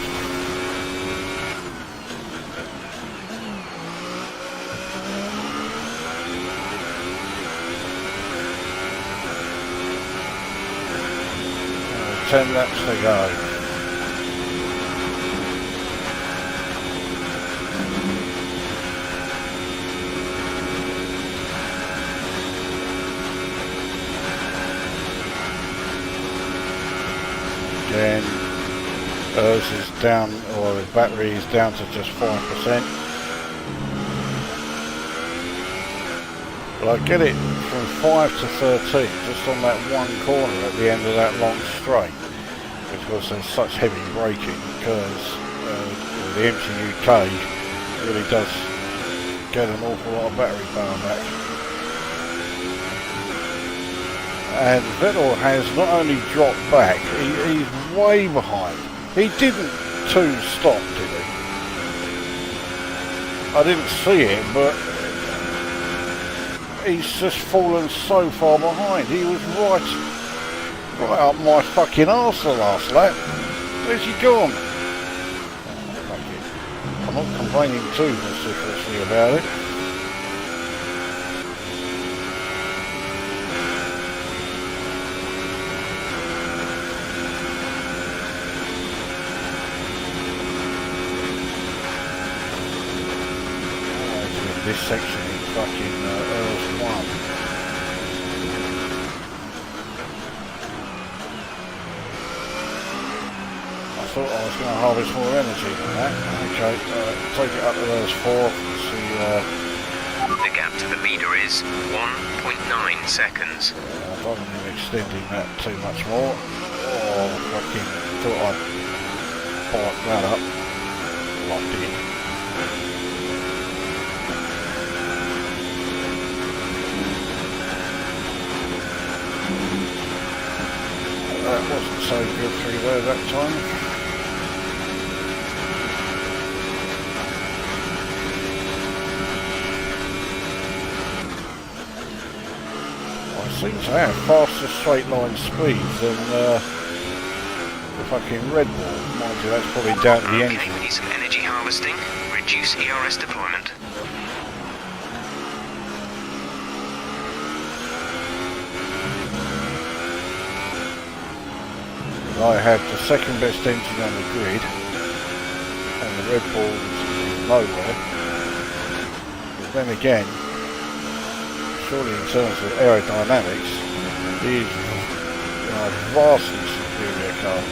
Oh, 10 laps to go. Again, hers is down, or the battery is down to just 5%. But I get it from 5 to 13, just on that one corner at the end of that long straight, because there's such heavy braking, because the MCUK really does get an awful lot of battery power back. And Vettel has not only dropped back, he's way behind. He didn't two-stop, did he? I didn't see it, but he's just fallen so far behind. He was right up my fucking arse the last lap. Where's he gone? Oh, fuck it. I'm not complaining too vociferously about it. This section is fucking Earl's 1. I thought I was going to harvest more energy than that. Okay, take it up to Earl's 4. See, the gap to the leader is 1.9 seconds. I don't want him extending that too much more. Oh, fucking thought I'd park that up. Locked in. That wasn't so good through there that time. Well, I seem to have faster straight line speeds than the fucking Red Bull. Mind you, that's probably down to the engine. Okay, we need some energy harvesting. Reduce ERS deployment. I have the second best engine on the grid, and the Red Bull is nowhere. But then again, surely in terms of aerodynamics, he is a vastly superior car.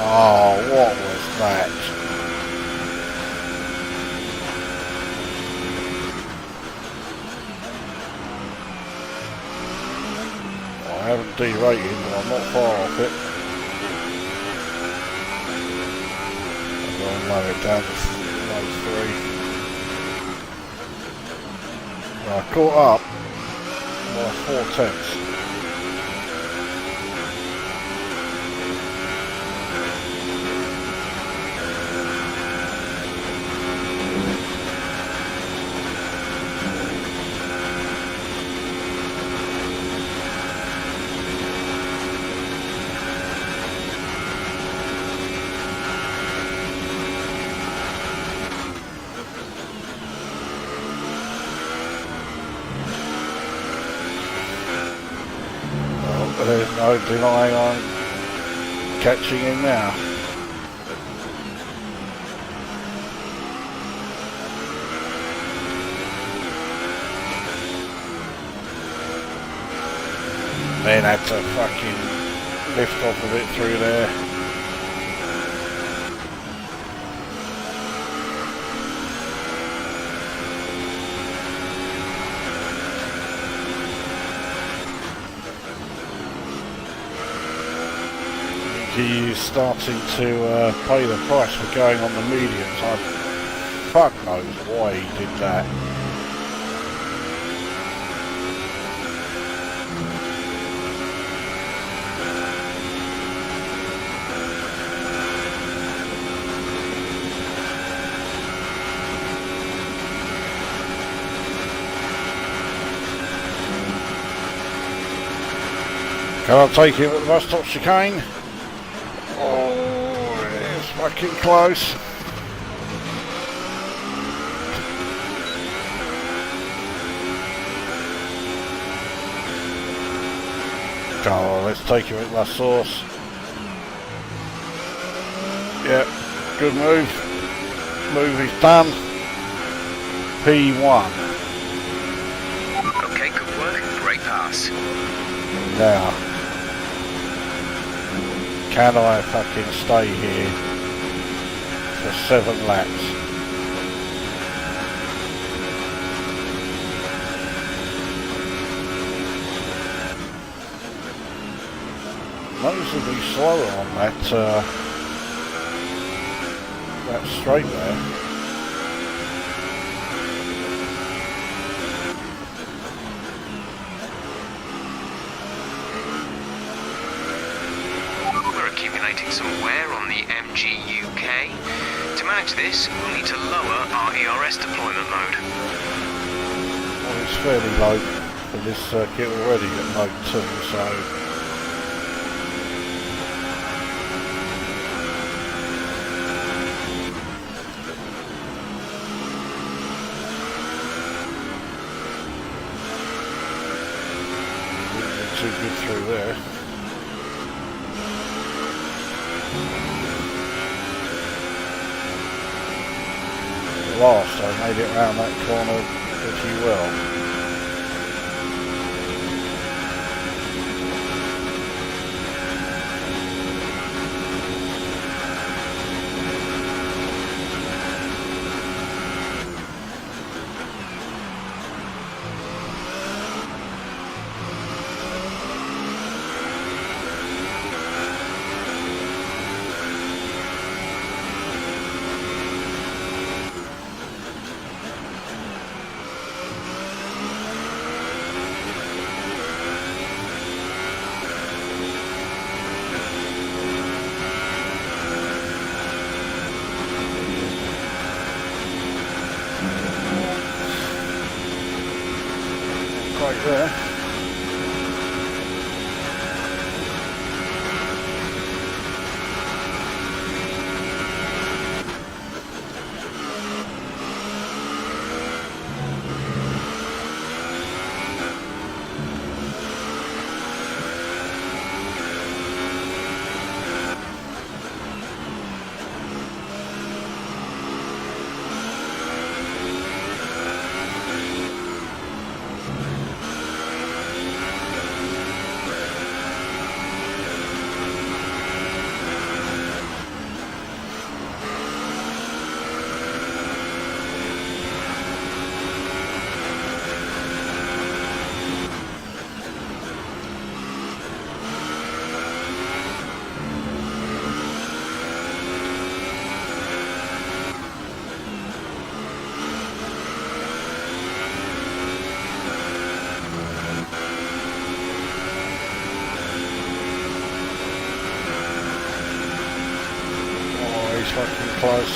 Oh, what was that? I haven't derated, but I'm not far off it. I'm going to lower it down to low 3. I caught up by 4/10. There's no denying I'm catching him now. Then had to fucking lift off a bit through there. He's starting to pay the price for going on the mediums. fuck knows why he did that. Can I take him at the bus stop chicane? Oh, it's fucking close. Oh, let's take him at La Source. Yep, good move. Move is done. P1. Okay, good work. Great pass. Now, can I fucking stay here for 7 laps? Noticeably slower on that that straight there. We're accumulating some wear on the MGUK. To manage this, we'll need to lower our ERS deployment mode. Well, it's fairly low for this circuit already at mode 2, so too good through there. At last I made it round that corner pretty well. Right there. Fucking close.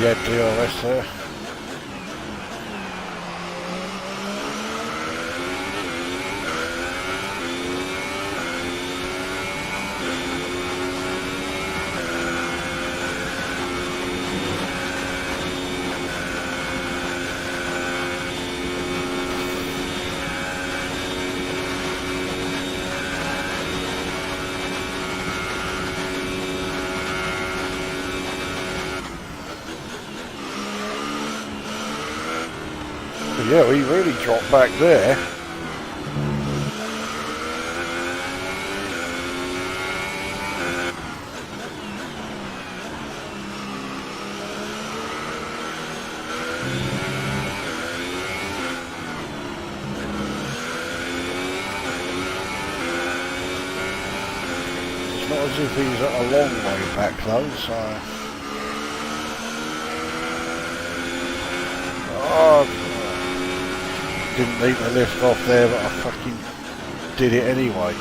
Yeah, DRS there. Yeah, we really dropped back there. as if he's a long way back though, so... Oh, didn't need to lift off there, but I fucking did it anyway.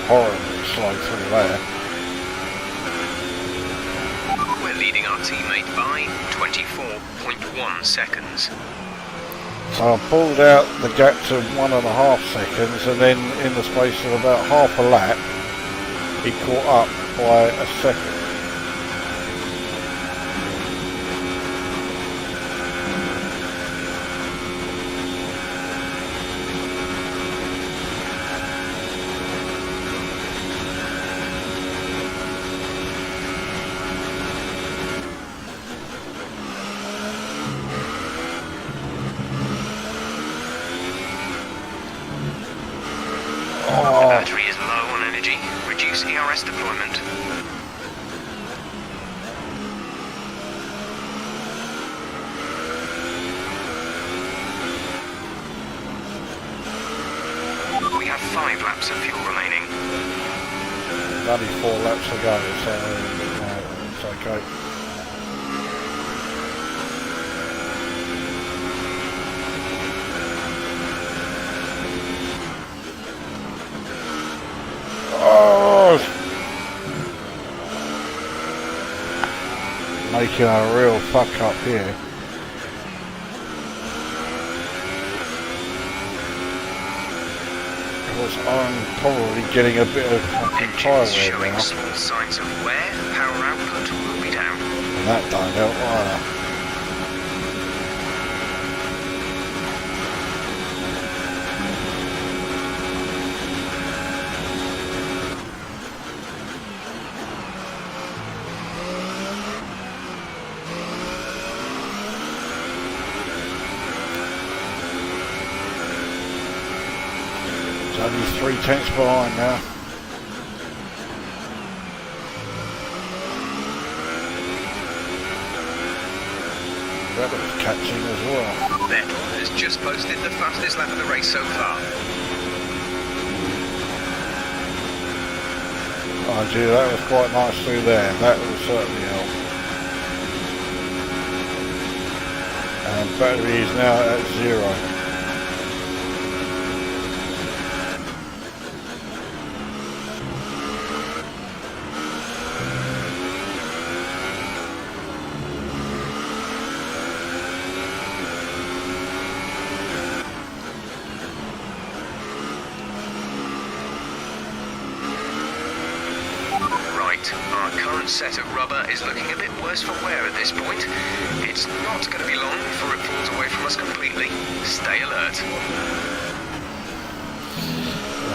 Horribly slow through there. We're leading our teammate by 24.1 seconds. So I pulled out the gap to 1.5 seconds, and then in the space of about half a lap, he caught up by a second. The battery is low on energy. Reduce ERS deployment. We have 5 laps of fuel remaining. Only 4 laps to go, so it's okay. Oh! Making a real fuck up here. Because I'm probably getting a bit of fucking tyre wear Showing now. small signs of wear. Power output will be down. And that don't help either. Only 3/10 behind now. That was catching as well. Vettel has just posted the fastest lap of the race so far. Oh gee, that was quite nice through there. That will certainly help. And battery is now at 0. Our current set of rubber is looking a bit worse for wear at this point. It's not going to be long before it falls away from us completely. Stay alert.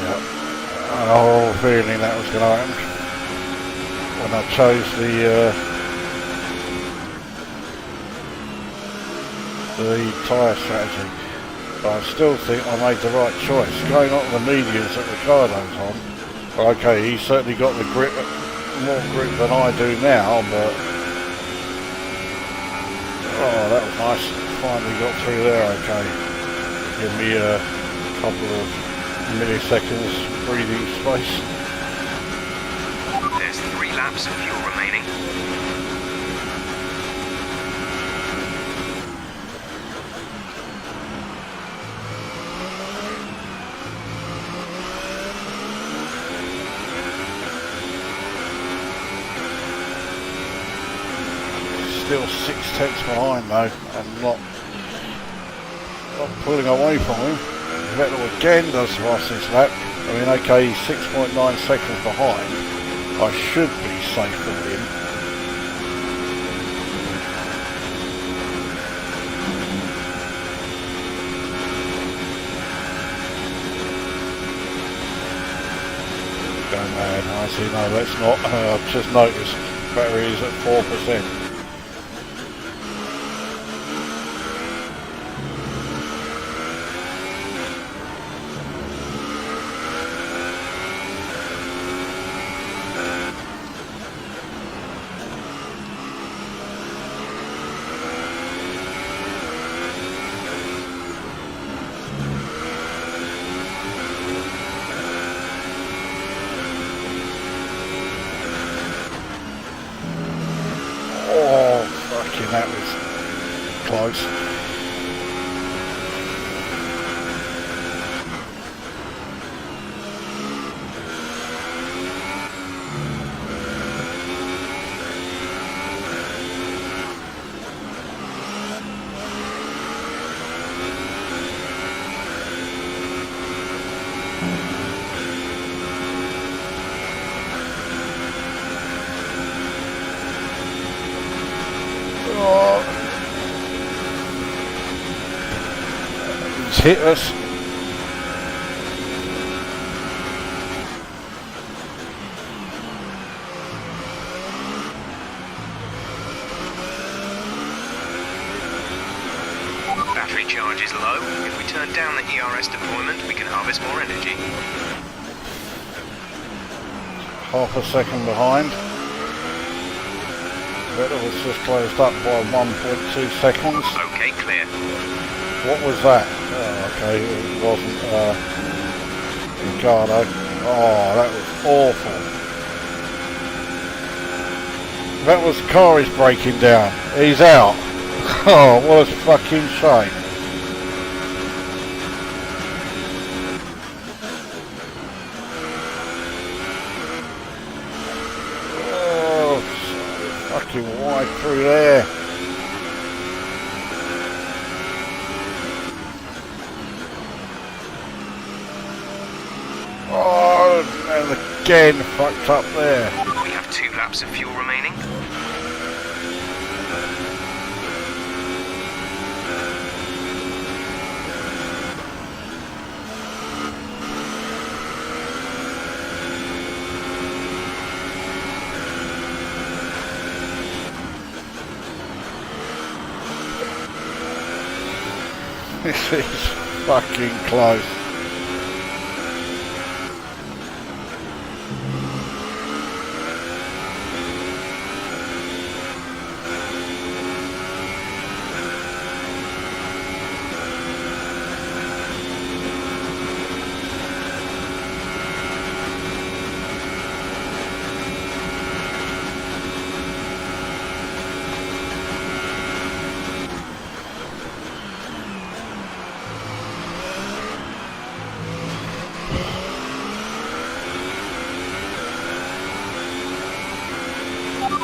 Yeah. I had a horrible feeling that was going to happen when I chose the tyre strategy. But I still think I made the right choice. Going on to the mediums that Ricardo's on. Well, okay, he's certainly got the grip, more grip than I do now, but oh, that was nice. Finally got through there. Okay, give me a couple of milliseconds breathing space. There's 3 laps of fuel remaining. Still 6/10 behind though. I'm not pulling away from him. Vettel again does the fastest lap. I mean, okay, he's 6.9 seconds behind. I should be safe for him. And I see, no, let's not. I've just noticed battery is at 4%. Oh, fucking that was close. It's hit us. Battery charge is low. If we turn down the ERS deployment, we can harvest more energy. Half a second behind. Better was just closed up by 1.2 seconds. Okay, clear. What was that? Oh, okay, it wasn't Ricardo. Oh, that was awful. That was the car is breaking down. He's out. Oh, what a fucking shame. Oh, so fucking wide through there. Oh, and again fucked up there. We have 2 laps of fuel remaining. This is fucking close.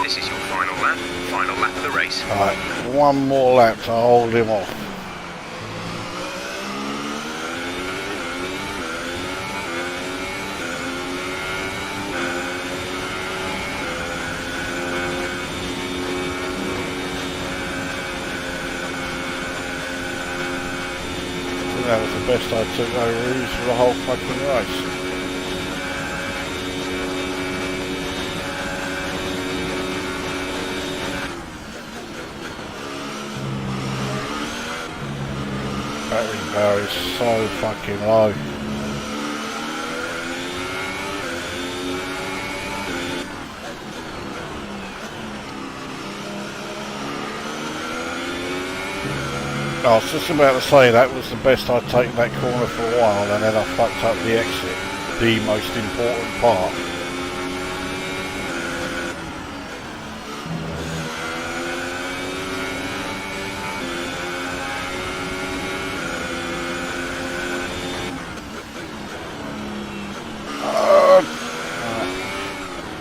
This is your final lap of the race. Right, one more lap to hold him off. That was the best I took over for the whole fucking race. Battery power is so fucking low. I was just about to say that was the best I'd taken that corner for a while, and then I fucked up the exit, the most important part.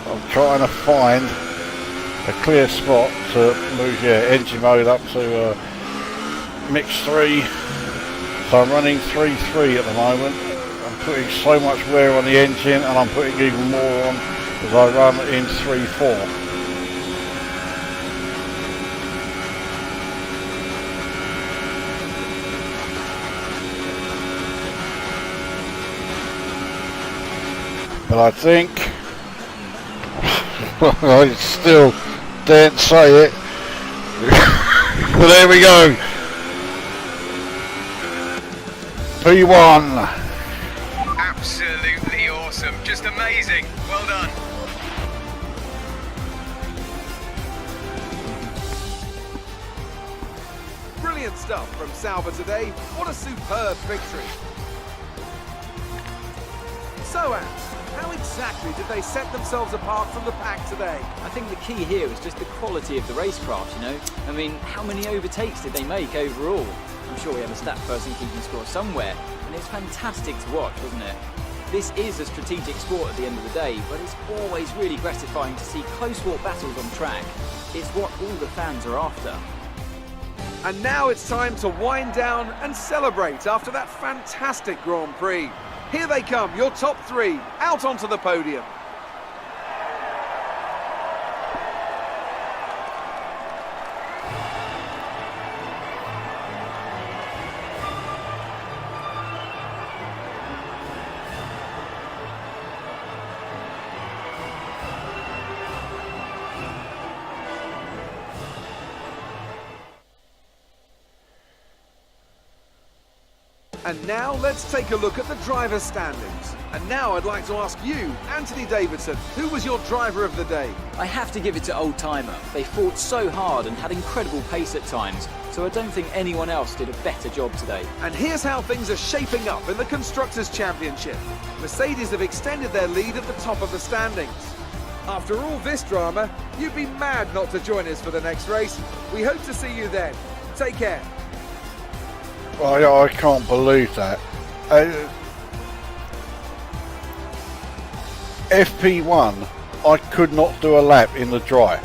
I'm trying to find a clear spot to move engine mode up to mix 3. So I'm running 3.3 at the moment. I'm putting so much wear on the engine, and I'm putting even more on as I run in 3.4. But I think I still daren't say it. But there we go. P1. Absolutely awesome. Just amazing. Well done. Brilliant stuff from Sauber today. What a superb victory. So, Ant, how exactly did they set themselves apart from the pack today? I think the key here was just the quality of the racecraft, you know? I mean, how many overtakes did they make overall? I'm sure we have a stat person keeping score somewhere, and it's fantastic to watch, wasn't it? This is a strategic sport at the end of the day, but it's always really gratifying to see close-walk battles on track. It's what all the fans are after. And now it's time to wind down and celebrate after that fantastic Grand Prix. Here they come, your top three, out onto the podium. And now let's take a look at the driver's standings. And now I'd like to ask you, Anthony Davidson, who was your driver of the day? I have to give it to Old Timer. They fought so hard and had incredible pace at times, so I don't think anyone else did a better job today. And here's how things are shaping up in the Constructors' Championship. Mercedes have extended their lead at the top of the standings. After all this drama, you'd be mad not to join us for the next race. We hope to see you then. Take care. I can't believe that. FP1, I could not do a lap in the dry.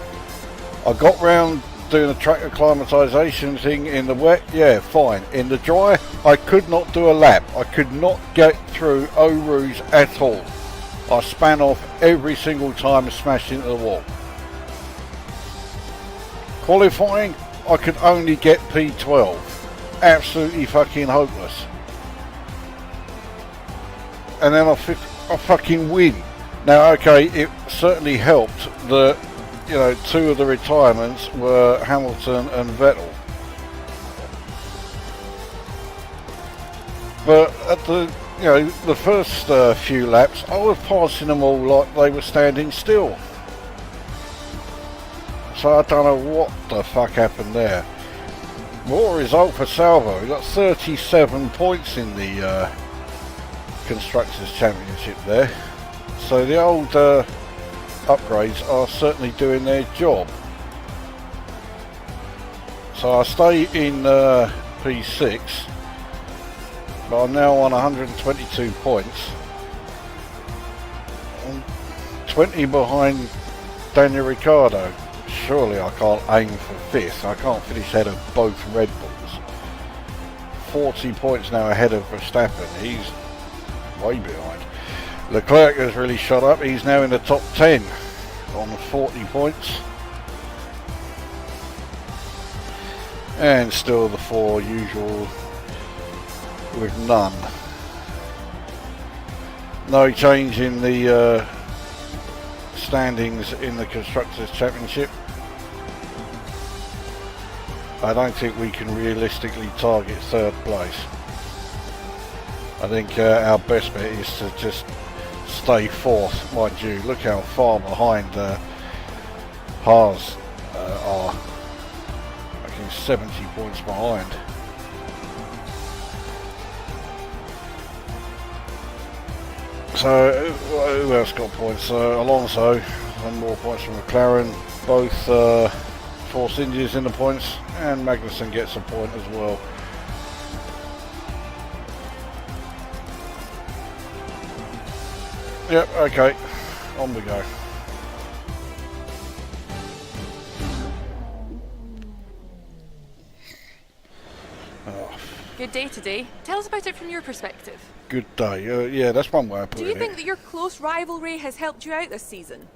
I got round doing the track acclimatisation thing in the wet, yeah, fine. In the dry, I could not do a lap. I could not get through Eau Rouge at all. I span off every single time and smashed into the wall. Qualifying, I could only get P12. Absolutely fucking hopeless. And then I fucking win. Now, okay, it certainly helped that, you know, two of the retirements were Hamilton and Vettel. But at the, you know, the first few laps, I was passing them all like they were standing still. So I don't know what the fuck happened there. What a result for Salvo. He got 37 points in the Constructors' Championship there. So the old upgrades are certainly doing their job. So I stay in P6, but I'm now on 122 points. I'm 20 behind Daniel Ricciardo. Surely I can't aim for 5th. I can't finish ahead of both Red Bulls. 40 points now ahead of Verstappen. He's way behind. Leclerc has really shot up. He's now in the top 10 on 40 points. And still the 4 usual with none. No change in the standings in the Constructors' Championship. I don't think we can realistically target 3rd place. I think our best bet is to just stay 4th, mind you. Look how far behind Haas are. I think 70 points behind. So who else got points? Alonso, and more points from McLaren. Both Force India's in the points, and Magnussen gets a point as well. Yep, okay, on we go. Oh. Good day today. Tell us about it from your perspective. Good day. Yeah, that's one way of putting it. Do you think that your close rivalry has helped you out this season?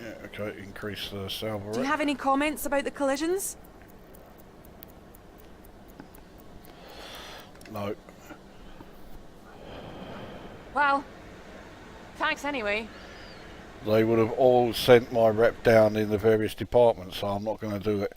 Yeah, okay, increase the salvo rate. Do you have any comments about the collisions? No. Well, thanks anyway. They would have all sent my rep down in the various departments, so I'm not going to do it.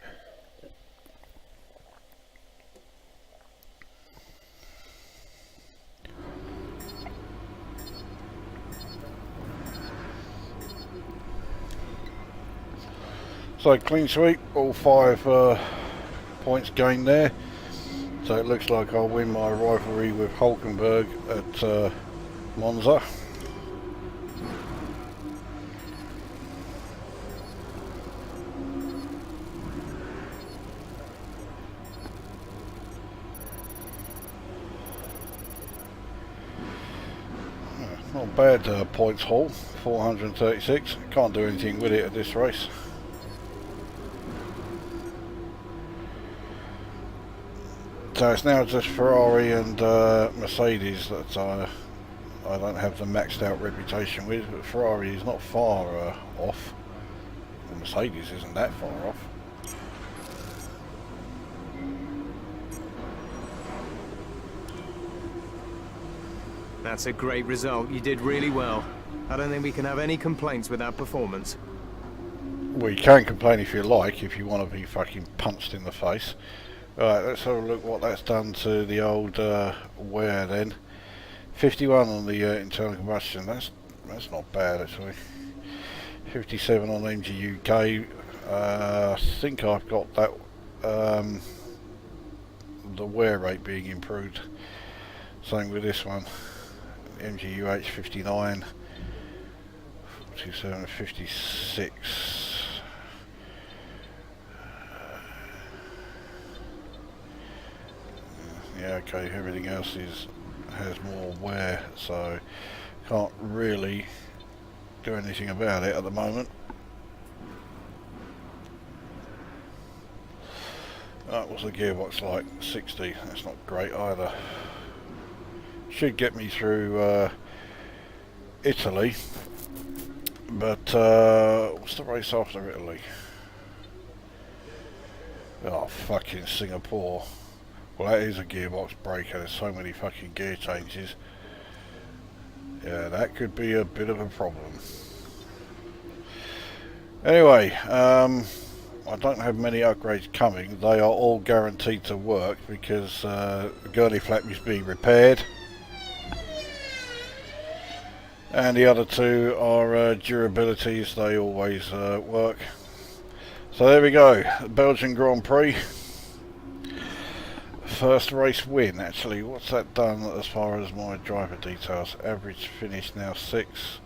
So clean sweep, all 5 points gained there. So it looks like I'll win my rivalry with Hulkenberg at Monza. Not bad points haul, 436. Can't do anything with it at this race. So it's now just Ferrari and Mercedes that I don't have the maxed out reputation with, but Ferrari is not far off. And Mercedes isn't that far off. That's a great result. You did really well. I don't think we can have any complaints with that performance. Well, you can complain if you like, if you want to be fucking punched in the face. Right, let's have a look what that's done to the old wear then. 51 on the internal combustion. That's not bad actually. 57 on MG UK. I think I've got that the wear rate being improved. Same with this one. MG UH 59. 47, 56. Yeah, okay, everything else has more wear, so can't really do anything about it at the moment. What's the gearbox like? 60. That's not great either. Should get me through Italy, but what's the race after Italy? Oh, fucking Singapore. Well, that is a gearbox breaker. There's so many fucking gear changes. Yeah, that could be a bit of a problem. Anyway, I don't have many upgrades coming. They are all guaranteed to work because the gurney flap is being repaired. And the other two are durabilities. They always work. So there we go. Belgian Grand Prix. First race win, actually. What's that done as far as my driver details? Average finish now 6,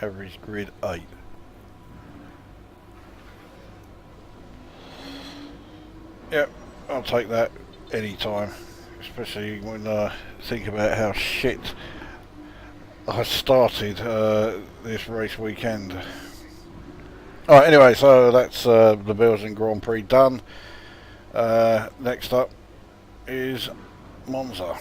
average grid 8. Yep, I'll take that anytime, especially when I think about how shit I started this race weekend. Alright, anyway, so that's the Belgian Grand Prix done. Next up is Monza.